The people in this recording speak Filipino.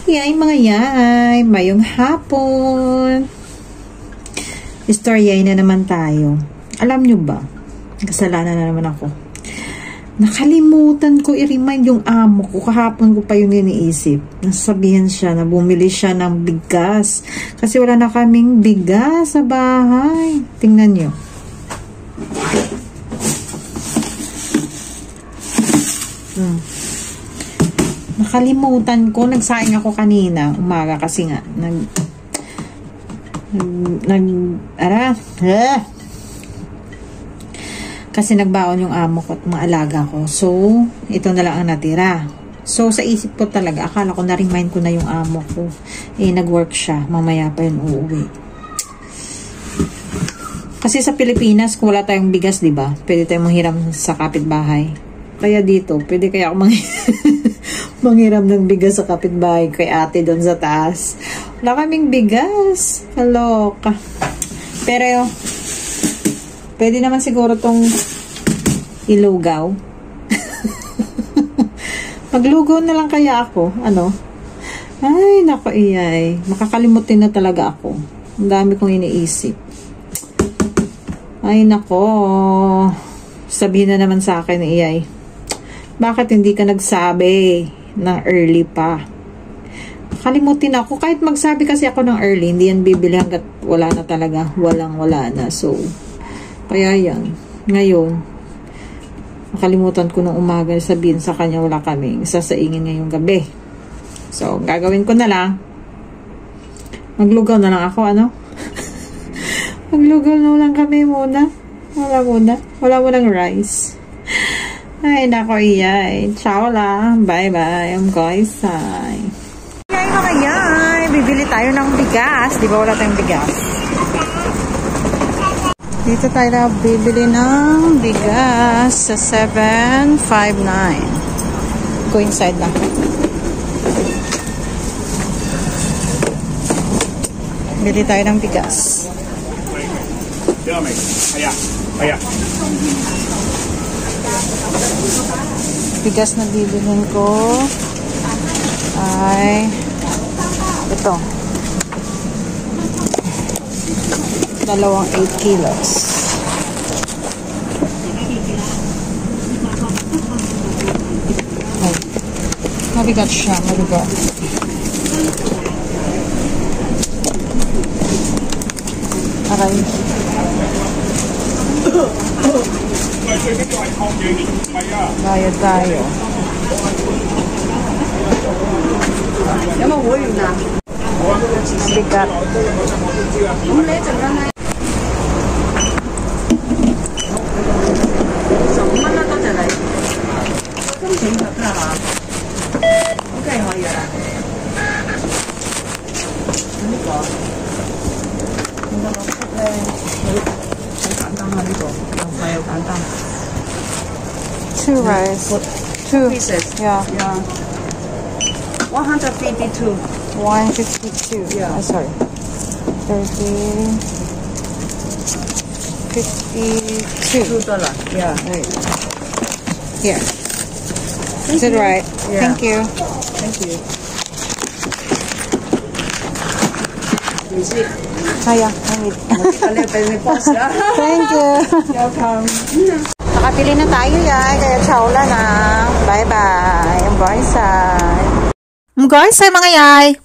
Yay mga yay, mayong hapon. Istorya na naman tayo. Alam nyo ba, kasalanan na naman ako. Nakalimutan ko i-remind yung amo ko. Kahapon ko pa yung iniisip. Nasabihan siya na bumili siya ng bigas. Kasi wala na kaming bigas sa bahay. Tingnan nyo. Nakalimutan ko. Nagsaing ako kanina. Umaga kasi nga. Kasi nagbaon yung amo ko at mga alaga ko. So, ito na lang ang natira. So, sa isip ko talaga, akala ko na-remind ko na yung amo ko. Nag-work siya. Mamaya pa yun uuwi. Kasi sa Pilipinas, kung wala tayong bigas, diba? Pwede tayong manghiram sa kapitbahay. Kaya dito, pwede kaya ako manghiram ng bigas sa kapitbahay kay ate doon sa taas. Wala kaming bigas. Kaloka. Pero, pwede naman siguro tong ilugaw. Maglugaw na lang kaya ako. Ano? Ay, nako iyay. Makakalimutin na talaga ako. Ang dami kong iniisip. Ay, nako. Sabihin na naman sa akin, iyay. Bakit hindi ka nagsabi ng early pa? Kalimutin ako. Kahit magsabi kasi ako ng early, hindi yan bibili hanggat wala na talaga. Wala na. So, kaya yan. Ngayon, nakalimutan ko nung umaga sabihin sa kanya wala kaming sasaingin ngayong gabi. So, gagawin ko na lang. Maglugaw na lang ako, ano? Maglugaw na lang kami muna. Wala munang rice. Ay, nako iyay. Ciao lang. Bye-bye. I'm going inside. Yay, mga yay. Bibili tayo ng bigas. Di ba wala tayong bigas? Dito tayo na bibili ng bigas sa 759. Go inside na. Bili tayo ng bigas. Bigas na bibilhin ko ay ito. Dalawang 8 kilos. Ay, mabigat siya, mabigat. Aray. Bayad tayo. Mabigat. Two rice. Two pieces. Yeah. 152. 152. Yeah. Sorry. 30. 52. $2. Yeah. Wait. Here. Is it right? Yeah. Thank you. Thank you. Hiya. Thank you. Welcome. Nakapili na tayo yan. Kaya ciao na. Bye-bye. I'm going inside. I'm going inside mga yay.